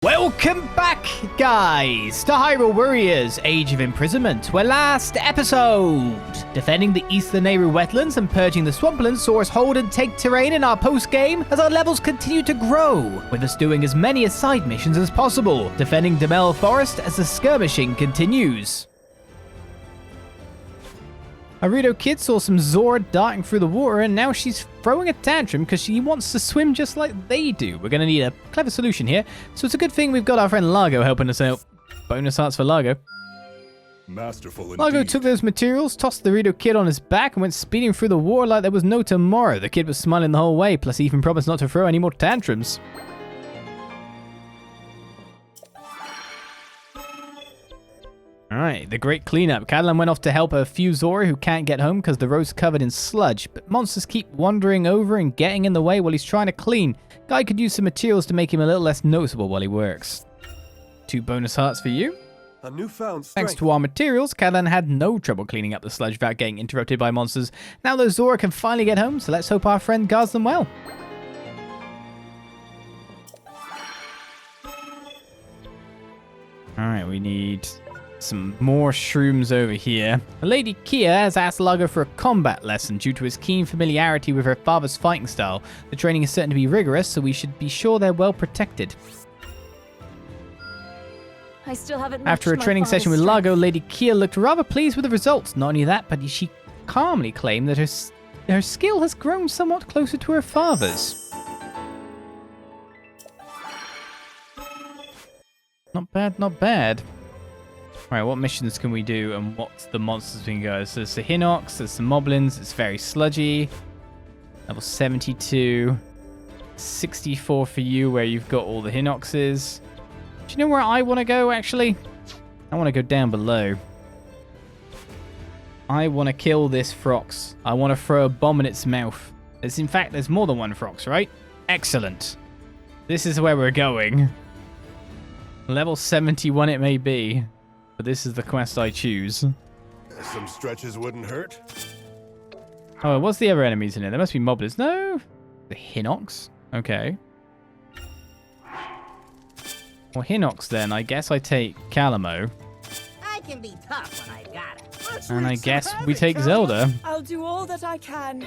Welcome back, guys, to Hyrule Warriors Age of Imprisonment, where last episode, defending the eastern Hyrule wetlands and purging the swamplands saw us hold and take terrain in our post-game as our levels continue to grow, with us doing as many side missions as possible, defending Demel Forest as the skirmishing continues. Hyrule Kid saw some Zora darting through the water, and now she's throwing a tantrum because she wants to swim just like they do. We're going to need a clever solution here, so it's a good thing we've got our friend Largo helping us out. Bonus hearts for Largo. Masterful Largo indeed. took those materials, tossed the Hyrule Kid on his back, and went speeding through the water like there was no tomorrow. The kid was smiling the whole way, plus he even promised not to throw any more tantrums. Alright, the great cleanup. Catalan went off to help a few Zora who can't get home because the road's covered in sludge, but monsters keep wandering over and getting in the way while he's trying to clean. Guy could use some materials to make him a little less noticeable while he works. 2 bonus hearts for you. A newfound strength. Thanks to our materials, Catalan had no trouble cleaning up the sludge without getting interrupted by monsters. Now those Zora can finally get home, so let's hope our friend guards them well. Alright, we need some more shrooms over here. Lady Kia has asked Largo for a combat lesson due to his keen familiarity with her father's fighting style. The training is certain to be rigorous, so we should be sure they're well protected. I still haven't After a training session with Largo, Lady Kia looked rather pleased with the results. Not only that, but she calmly claimed that her skill has grown somewhat closer to her father's. Not bad, not bad. Right, what missions can we do and what's the monsters we can go? So there's the Hinox, there's the Moblins, it's very sludgy. Level 72. 64 for you where you've got all the Hinoxes. Do you know where I want to go, actually? I want to go down below. I want to kill this Frox. I want to throw a bomb in its mouth. In fact, there's more than one Frox, right? Excellent. This is where we're going. Level 71 it may be. But this is the quest I choose. Some stretches wouldn't hurt. Oh, what's the other enemies in here? There must be Moblins. No? The Hinox? Okay. Well, Hinox then. I guess I take Calamo. I can be tough when I got it. And I guess we take Zelda. I'll do all that I can.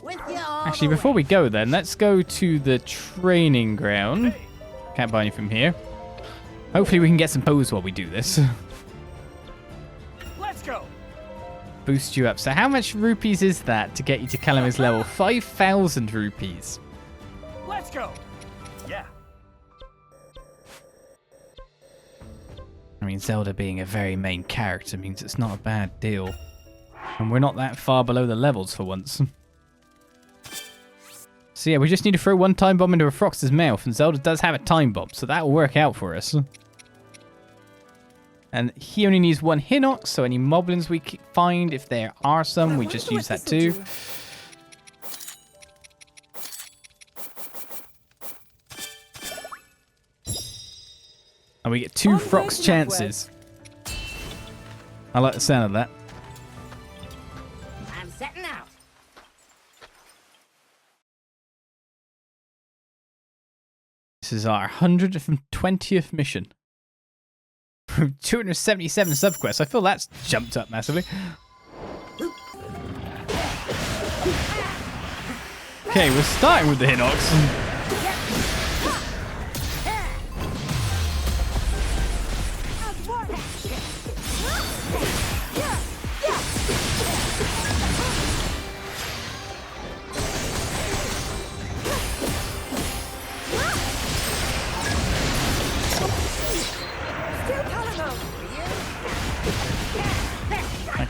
With you all Actually, the before way. we go then, let's go to the training ground. Can't buy anything from here. Hopefully we can get some pose while we do this. Let's go. Boost you up. So how much rupees is that to get you to Calamo's level? 5,000 rupees. Let's go. Yeah. I mean, Zelda being a very main character means it's not a bad deal. And we're not that far below the levels for once. So yeah, we just need to throw one time bomb into a Frox's mouth, and Zelda does have a time bomb, so that will work out for us. And he only needs one Hinox, so any Moblins we find, if there are some, we just use that too. And we get 2 Frox chances. I like the sound of that. I'm setting out. This is our 120th mission. 277 subquests. I feel that's jumped up massively. Okay, we're starting with the Hinox.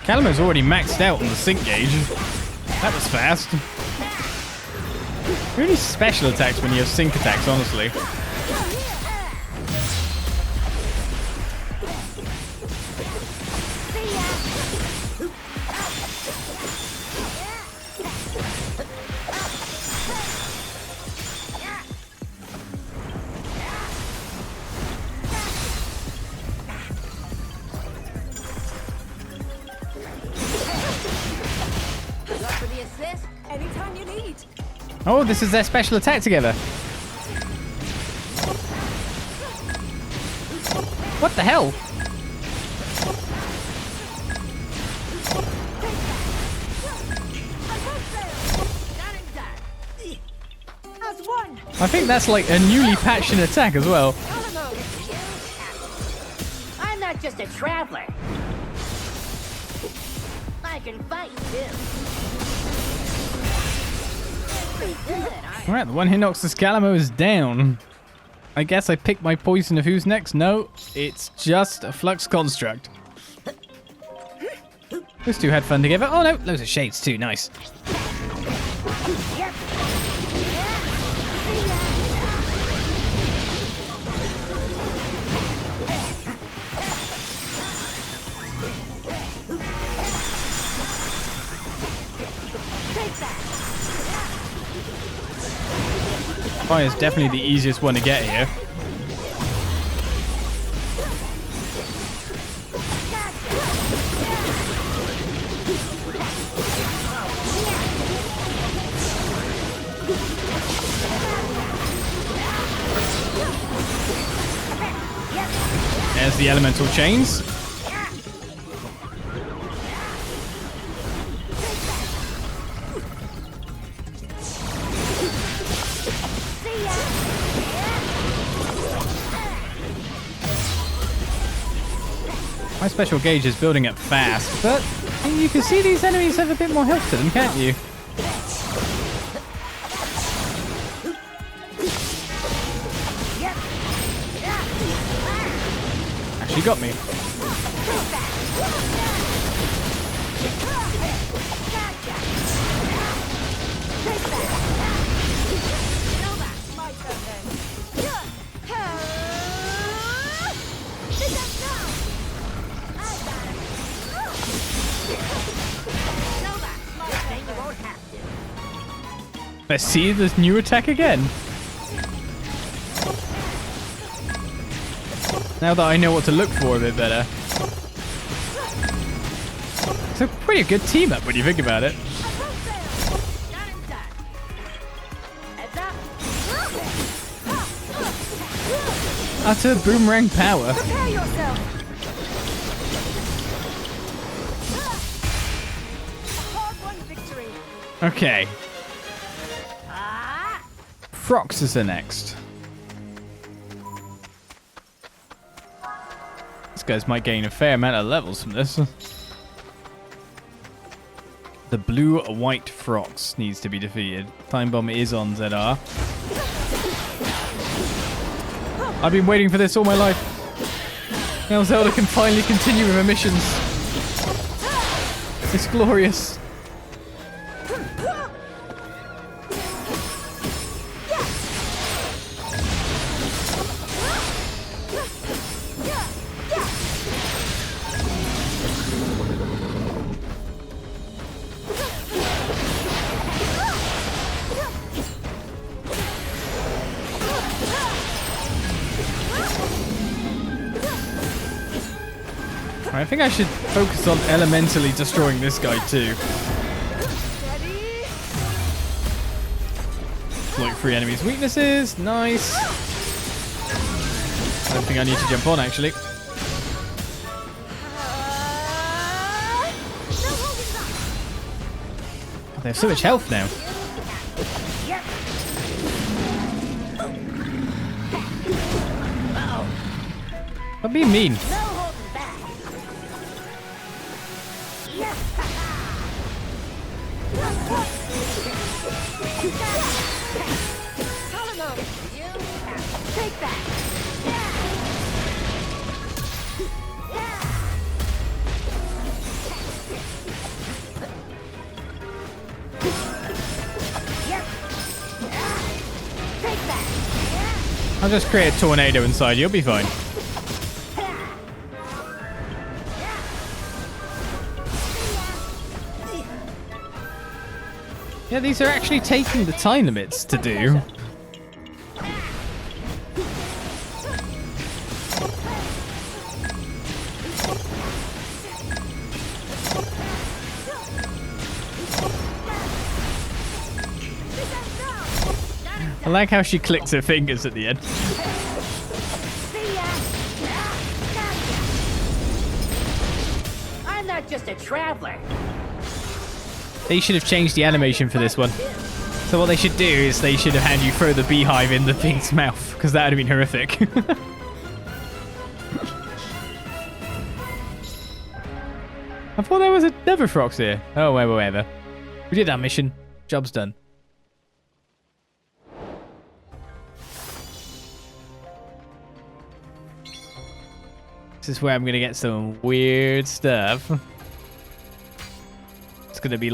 Calamo's already maxed out on the sync gauge. That was fast. Really special attacks when you have sync attacks, honestly. For the assist? Anytime you need. Oh, this is their special attack together. What the hell? As one. I think that's like a newly patched attack as well. I'm not just a traveler. I can fight too. Pretty good, aren't Alright, the one who knocks this Calamo is down. I guess I picked my poison of who's next. No, it's just a flux construct. Those two had fun together. Oh no, loads of shades too. Nice. Fire is definitely the easiest one to get here. There's the elemental chains. My special gauge is building up fast, but you can see these enemies have a bit more health to them, can't you? Actually got me. Let's see this new attack again. Now that I know what to look for a bit better. It's a pretty good team up when you think about it. Utter boomerang power. Prepare yourself. A hard-won victory. Okay. Froxes are next. These guys might gain a fair amount of levels from this. The blue-white Frox needs to be defeated. Time Bomb is on ZR. I've been waiting for this all my life. Now Zelda can finally continue with her missions. It's glorious. I think I should focus on elementally destroying this guy too. Exploit free enemies' weaknesses. Nice. I don't think I need to jump on actually. Oh, they have so much health now. That'd be mean. Take that. I'll just create a tornado inside you. You'll be fine. Yeah, these are actually taking the time limits to do. I like how she clicks her fingers at the end. just a traveler. They should have changed the animation for this one. So what they should do is they should have had you throw the beehive in the thing's mouth, because that would have been horrific. I thought there was another Frox here. Oh, whatever. We did our mission. Job's done. This is where I'm going to get some weird stuff. It's going to be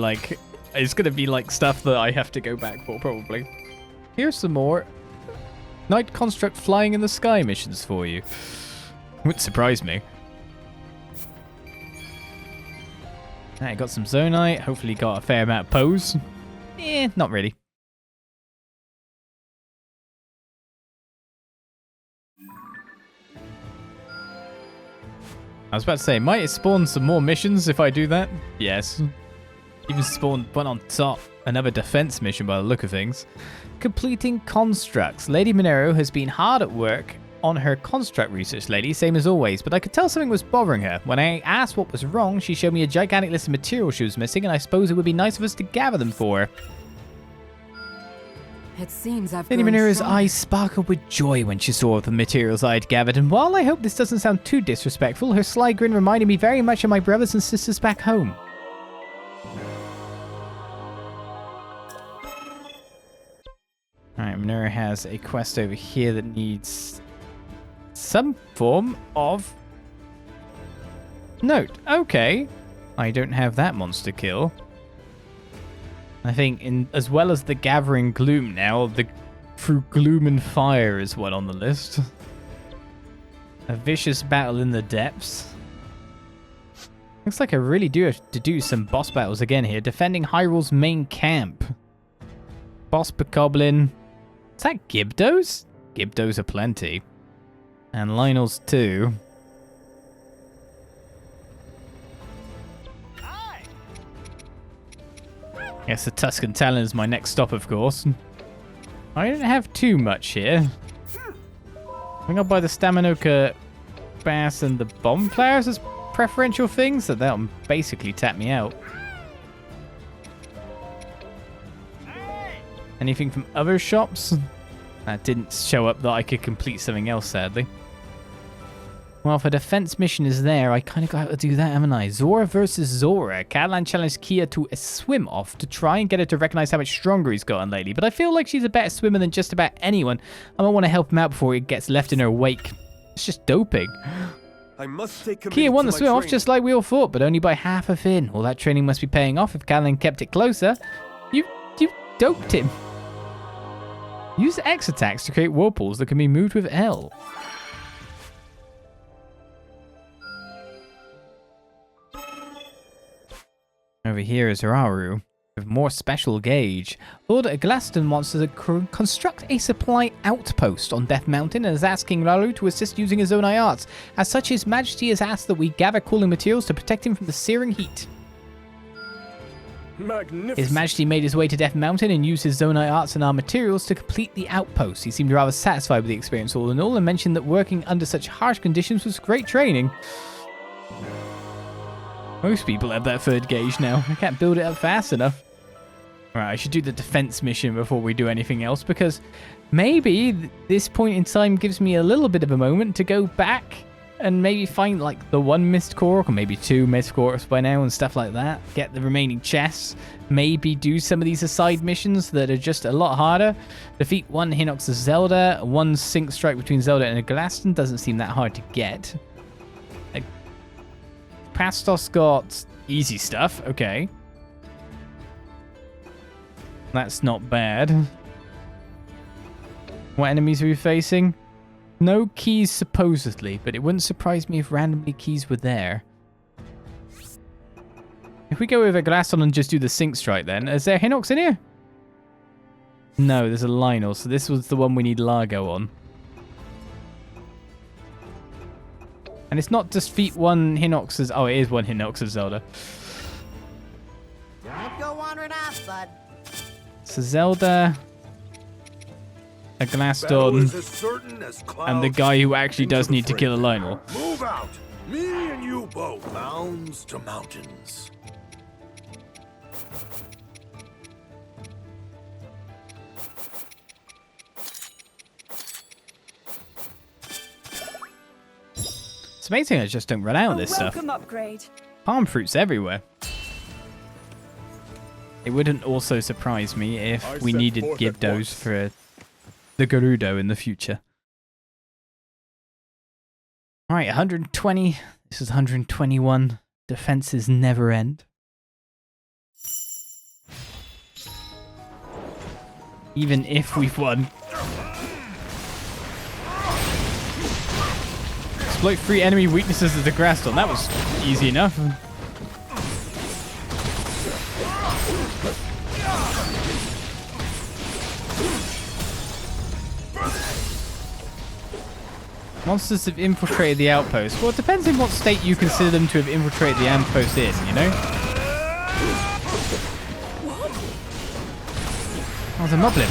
like stuff that I have to go back for, probably. Here's some more Night Construct Flying in the Sky missions for you. Wouldn't surprise me. I got some Zonite. Hopefully got a fair amount of pose. Not really. I was about to say, might it spawn some more missions if I do that? Yes. Even spawned one on top. Another defense mission by the look of things. Completing constructs. Lady Monero has been hard at work on her construct research lately, same as always, but I could tell something was bothering her. When I asked what was wrong, she showed me a gigantic list of materials she was missing, and I suppose it would be nice of us to gather them for her. It seems I've Lady grown Monera's strong. eyes sparkled with joy when she saw the materials I'd gathered, and while I hope this doesn't sound too disrespectful, her sly grin reminded me very much of my brothers and sisters back home. Alright, Monera has a quest over here that needs some form of note. Okay. I don't have that monster kill. I think as well as the Gathering Gloom now, the Through Gloom and Fire is one on the list. A vicious battle in the depths. Looks like I really do have to do some boss battles again here. Defending Hyrule's main camp. Boss Bokoblin. Is that Gibdos? Gibdos are plenty. And Lionel's too. Yes, the Tuscan Talon is my next stop, of course. I don't have too much here. I think I'll buy the Staminoka Bass and the Bomb Flowers as preferential things, so that'll basically tap me out. Anything from other shops? That didn't show up that I could complete something else, sadly. Well, if a defense mission is there, I kind of got to do that, haven't I? Zora versus Zora. Catalan challenged Kia to a swim-off to try and get her to recognize how much stronger he's gotten lately, but I feel like she's a better swimmer than just about anyone. I might want to help him out before he gets left in her wake. It's just doping. I must stay committed Kia won to the my swim-off training. just like we all thought, but only by half a fin. All that training must be paying off if Catalan kept it closer. You doped him. Use X attacks to create whirlpools that can be moved with L. Over here is Hyrule, with more special gauge. Lord Glaston wants to construct a supply outpost on Death Mountain and is asking Ralu to assist using his own arts. As such, His Majesty has asked that we gather cooling materials to protect him from the searing heat. Magnificent. His Majesty made his way to Death Mountain and used his Zonai arts and our materials to complete the outpost. He seemed rather satisfied with the experience all in all and mentioned that working under such harsh conditions was great training. Most people have that third gauge now. I can't build it up fast enough. Alright, I should do the defense mission before we do anything else, because maybe this point in time gives me a little bit of a moment to go back and maybe find like the one missed Korok, or maybe two missed Koroks by now and stuff like that. Get the remaining chests. Maybe do some of these aside missions that are just a lot harder. Defeat one Hinox of Zelda. One sync strike between Zelda and a Glaston doesn't seem that hard to get. Pastos got easy stuff. Okay. That's not bad. What enemies are we facing? No keys supposedly, but it wouldn't surprise me if randomly keys were there. If we go with a Glaston and just do the sync strike then, is there Hinox in here? No, there's a Lionel, so this was the one we need Largo on. And it's not just defeat one Hinox's... Oh, it is one Hinox of Zelda. Don't go wandering off, bud. So Zelda, a Battle Glaston, is as certain as and the clouds guy who actually into does the need to fray. kill a Lionel. Move out. Me and you bow mounds to mountains. It's amazing I just don't run out of this stuff. Welcome upgrade. Palm fruits everywhere. It wouldn't also surprise me if we needed Gyptos for the Gerudo in the future. Alright, 120. This is 121. Defenses never end. Even if we've won. Exploit 3 enemy weaknesses of the Graston. That was easy enough. Monsters have infiltrated the outpost. Well, it depends on what state you consider them to have infiltrated the outpost in, you know? Oh, there's a moblin.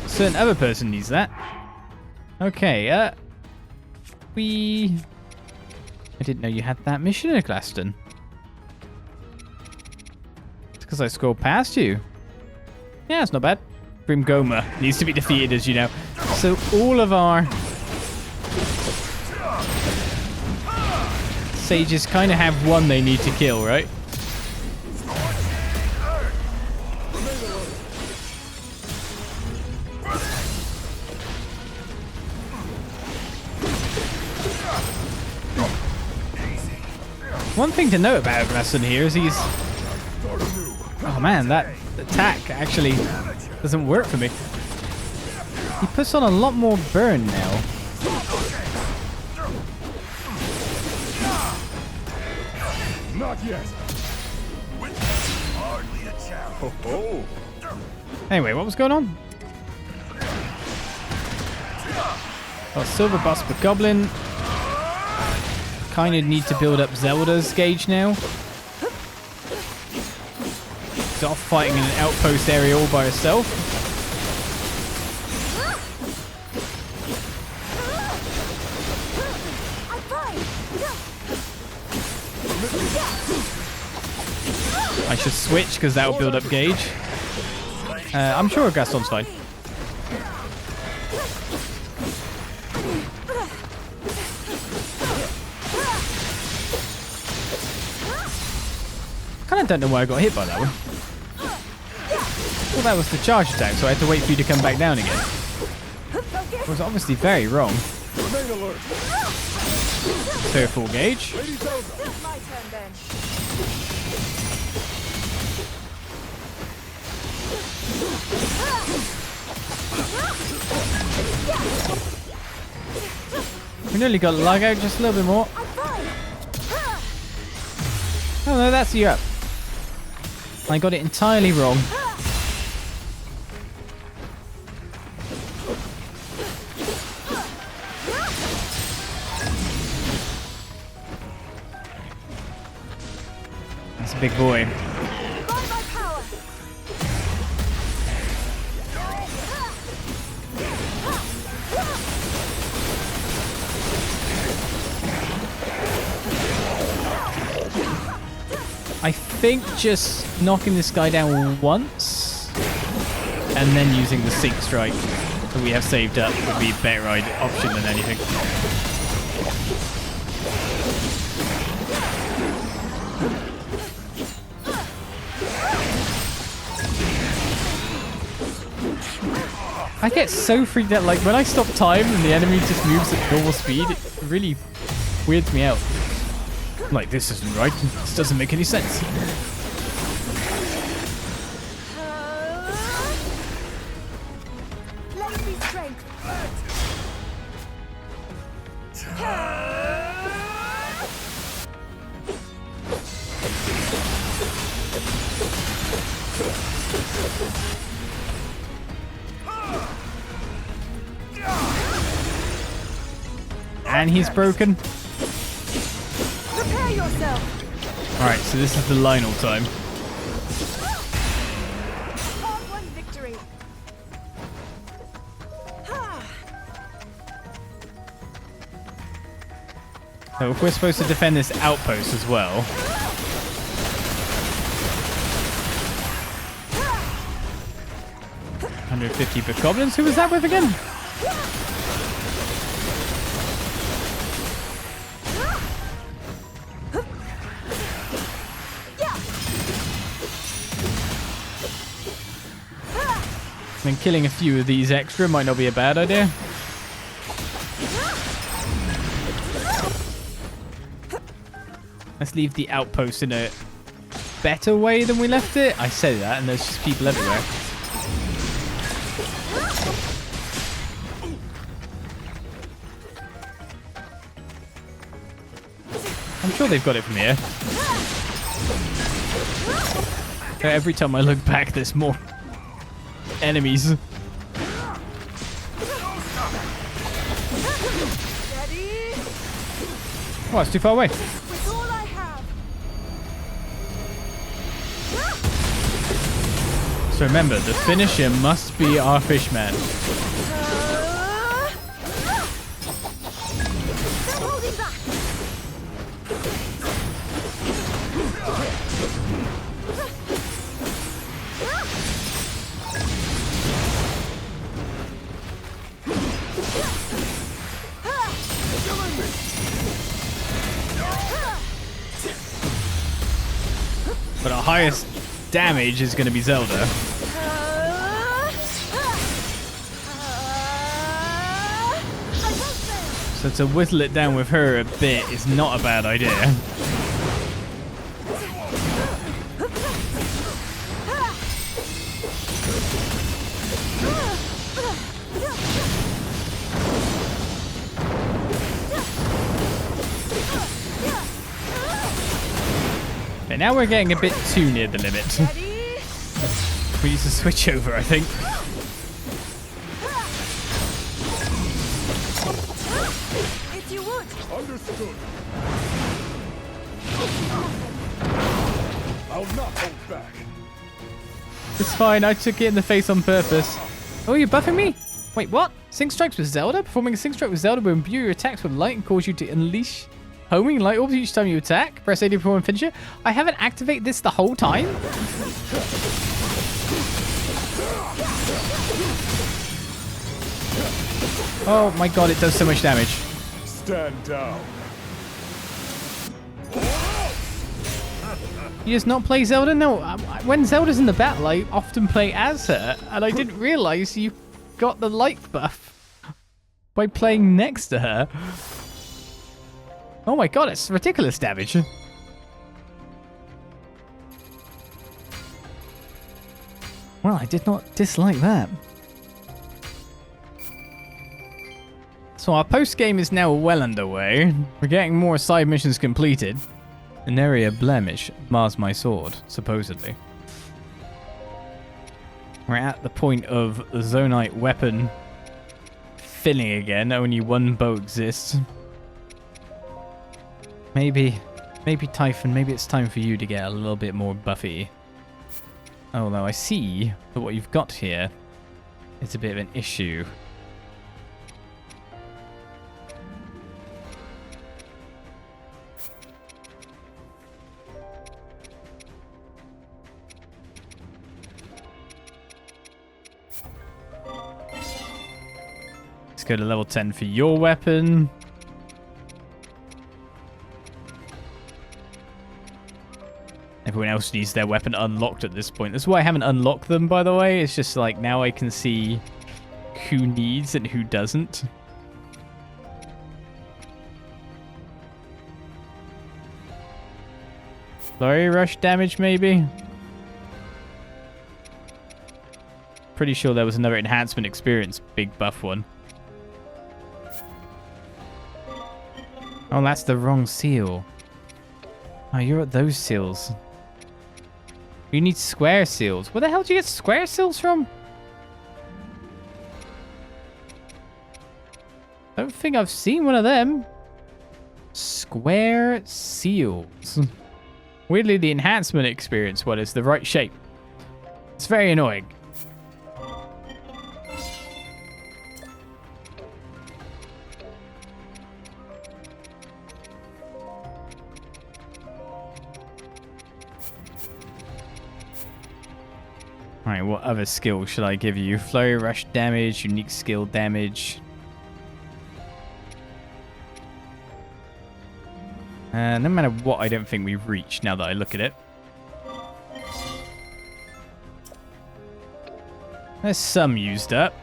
A certain other person needs that. Okay, I didn't know you had that mission in Glaston. It's because I scrolled past you. Yeah, it's not bad. Grimgoma needs to be defeated, as you know. So all of our sages kind of have one they need to kill, right? One thing to note about Glaston here is he's... Oh man, that attack actually doesn't work for me. He puts on a lot more burn now. Not yet. Hardly a challenge. Oh. Anyway, what was going on? Oh, Silver Bust per Goblin. Kind of need to build up Zelda's gauge now. She's off fighting in an outpost area all by herself. I should switch because that will build up gauge. I'm sure Gaston's fine. Kind of don't know why I got hit by that one. Well, that was the charge attack, so I had to wait for you to come back down again. It was obviously very wrong. So full gauge. My turn then. We nearly got lug out just a little bit more. Oh no, that's you up. I got it entirely wrong. That's a big boy. I think just knocking this guy down once and then using the Sync Strike that we have saved up would be a better option than anything. I get so freaked out, like when I stop time and the enemy just moves at normal speed, it really weirds me out. I'm like, this isn't right. This doesn't make any sense. Lend me strength. And he's broken. Prepare yourself. Alright, so this is the Lionel time. Hard-won victory. So if we're supposed to defend this outpost as well. $150 per goblins. Who was that with again? I mean, killing a few of these extra might not be a bad idea. Let's leave the outpost in a better way than we left it. I say that, and there's just people everywhere. I'm sure they've got it from here. Every time I look back, there's more enemies. Oh, it's too far away. With all I have. So remember, the finisher must be our fishman. They're holding back. But our highest damage is going to be Zelda. So to whittle it down with her a bit is not a bad idea. Okay, now we're getting a bit too near the limit. We need to switch over, I think. If you would. Understood. I'll not hold back. It's fine, I took it in the face on purpose. Oh, you're buffing me? Wait, what? Sync strikes with Zelda? Performing a sync strike with Zelda will imbue your attacks with light and cause you to unleash homing light orbs each time you attack. Press A to perform finisher. I haven't activated this the whole time? Oh my god, it does so much damage. Stand down. You just not play Zelda? No, when Zelda's in the battle, I often play as her, and I didn't realize you got the light buff by playing next to her. Oh my god, it's ridiculous damage. Well, I did not dislike that. So our post-game is now well underway. We're getting more side missions completed. An area blemish mars my sword, supposedly. We're at the point of the Zonite weapon filling again. Only one bow exists. Maybe Typhon, maybe it's time for you to get a little bit more buffy. Although I see that what you've got here is a bit of an issue. Let's go to level 10 for your weapon. Everyone else needs their weapon unlocked at this point. That's why I haven't unlocked them, by the way. It's just like now I can see who needs and who doesn't. Flurry rush damage, maybe? Pretty sure there was another enhancement experience, big buff one. Oh, that's the wrong seal. Oh, you're at those seals. You need square seals. Where the hell do you get square seals from? I don't think I've seen one of them. Square seals. Weirdly, the enhancement experience one is the right shape. It's very annoying. Alright, what other skill should I give you? Flurry rush damage, unique skill damage. No matter what, I don't think we've reached now that I look at it. There's some used up.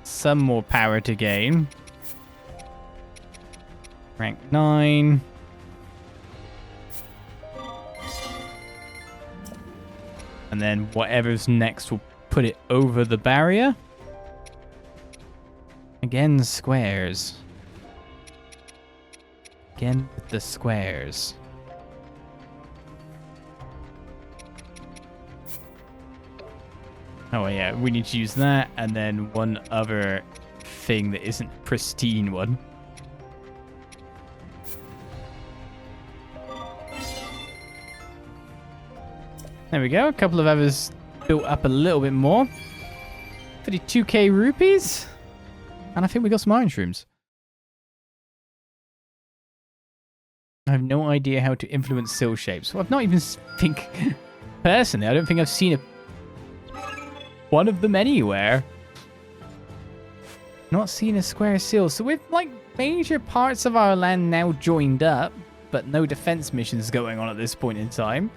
Some more power to gain. Rank 9. And then whatever's next will put it over the barrier. Again, squares. Again with the squares. Oh yeah, we need to use that, and then one other thing that isn't pristine one. There we go, a couple of others built up a little bit more. 52k rupees. And I think we got some iron shrooms. I have no idea how to influence sill shapes. Well, I've not even personally, I don't think I've seen one of them anywhere. Not seen a square sill. So with like major parts of our land now joined up, but no defense missions going on at this point in time,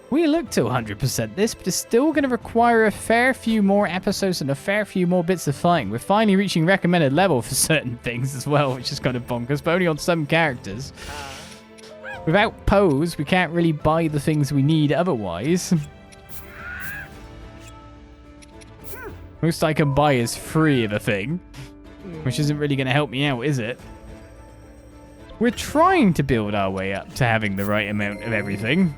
we look to 100% this, but it's still going to require a fair few more episodes and a fair few more bits of fighting. We're finally reaching recommended level for certain things as well, which is kind of bonkers, but only on some characters. Without pose, we can't really buy the things we need otherwise. Most I can buy is free of a thing, which isn't really going to help me out, is it? We're trying to build our way up to having the right amount of everything.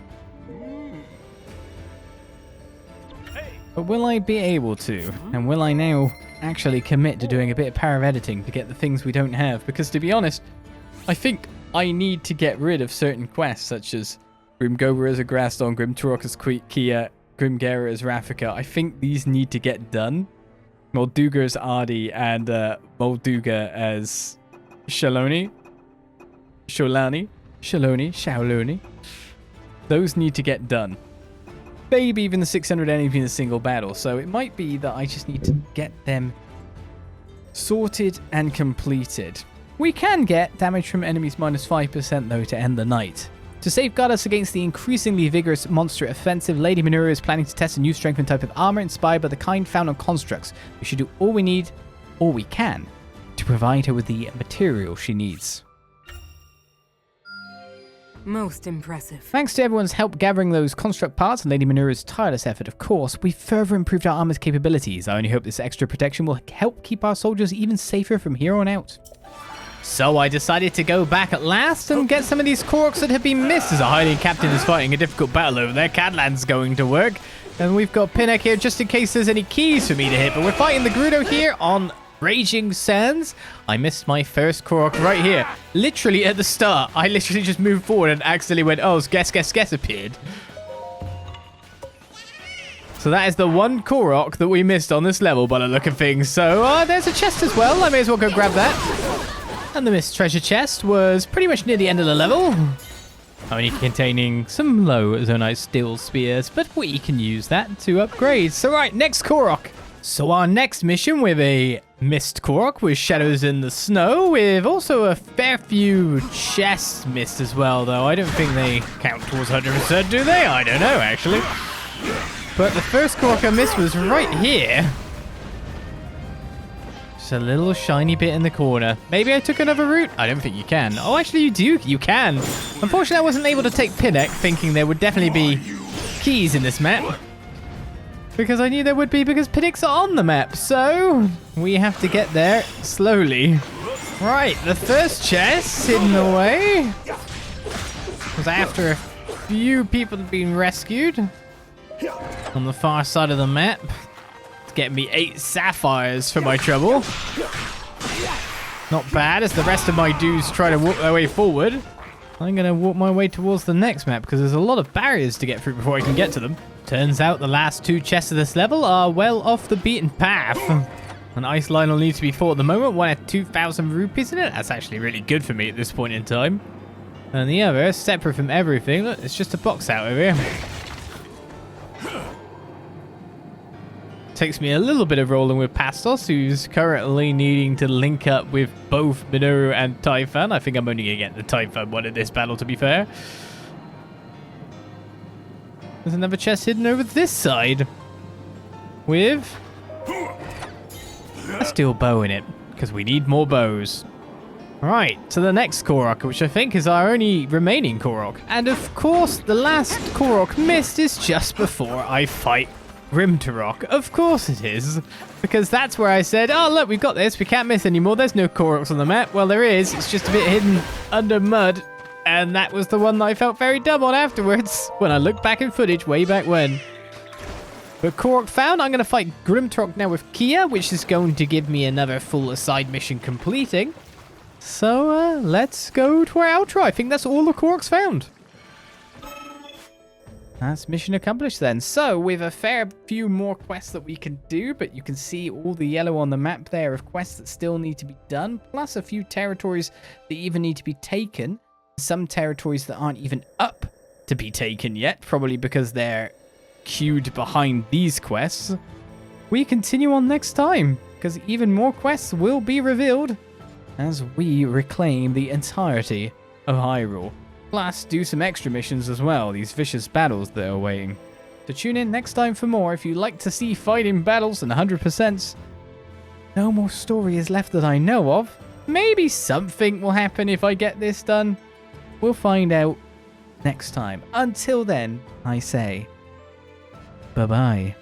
But will I be able to? And will I now actually commit to doing a bit of power editing to get the things we don't have? Because to be honest, I think I need to get rid of certain quests, such as Grimgobra as a Graston, Grimtorok as Kia, Grimgera as Rafika. I think these need to get done. Molduga as Ardi, and Molduga as Shaolani. Those need to get done. Maybe even the 600 enemies in a single battle. So it might be that I just need to get them sorted and completed. We can get damage from enemies minus 5% though to end the night. To safeguard us against the increasingly vigorous monster offensive, Lady Minura is planning to test a new strength and type of armor inspired by the kind found on constructs. We should do all we need, all we can, to provide her with the material she needs. Most impressive. Thanks to everyone's help gathering those construct parts and Lady Minura's tireless effort, of course, we've further improved our armor's capabilities. I only hope this extra protection will help keep our soldiers even safer from here on out. So I decided to go back at last and get some of these Koroks that have been missed as a hiding captain is fighting a difficult battle over there. Cadland's going to work. And we've got Pinnock here just in case there's any keys for me to hit. But we're fighting the Gerudo here on Raging Sands. I missed my first Korok right here. Literally at the start, I literally just moved forward and accidentally went, oh, guess appeared. So that is the one Korok that we missed on this level by the look of things. So there's a chest as well. I may as well go grab that. And the missed treasure chest was pretty much near the end of the level. Only containing some low zonite steel spears, but we can use that to upgrade. So right, next Korok. So our next mission with a missed Korok with shadows in the snow, with also a fair few chests missed as well, though I don't think they count towards 100%, do they? I don't know, actually. But the first Korok I missed was right here. Just a little shiny bit in the corner. Maybe I took another route? I don't think you can. Oh, actually you do. You can. Unfortunately, I wasn't able to take Pinnock, thinking there would definitely be keys in this map. Because I knew there would be, because Pinnocks are on the map. So we have to get there slowly. Right, the first chest hidden away was after a few people had been rescued on the far side of the map. Get me 8 sapphires for my trouble. Not bad, as the rest of my dudes try to walk their way forward. I'm going to walk my way towards the next map because there's a lot of barriers to get through before I can get to them. Turns out the last 2 chests of this level are well off the beaten path. An ice line will need to be fought at the moment. One at 2,000 rupees in it. That's actually really good for me at this point in time. And the other, separate from everything, look, it's just a box out over here. Takes me a little bit of rolling with Pastos, who's currently needing to link up with both Minoru and Typhon. I think I'm only going to get the Typhon one in this battle, to be fair. There's another chest hidden over this side with a steel bow in it, because we need more bows. Right, to the next Korok, which I think is our only remaining Korok. And of course, the last Korok missed is just before I fight Grimtarok. Of course it is, because that's where I said, oh look, we've got this, we can't miss anymore, there's no Koroks on the map. Well, there is, it's just a bit hidden under mud. And that was the one that I felt very dumb on afterwards, when I looked back in footage way back when. But Korok found, I'm going to fight Grimtarok now with Kia, which is going to give me another full side mission completing. So, let's go to our outro. I think that's all the Koroks found. That's mission accomplished then. So, with a fair few more quests that we can do, but you can see all the yellow on the map there of quests that still need to be done, plus a few territories that even need to be taken. Some territories that aren't even up to be taken yet, probably because they're queued behind these quests. We continue on next time, because even more quests will be revealed as we reclaim the entirety of Hyrule. Plus, do some extra missions as well, these vicious battles that are waiting. So tune in next time for more if you like to see fighting battles and 100%. No more story is left that I know of. Maybe something will happen if I get this done. We'll find out next time. Until then, I say, bye-bye.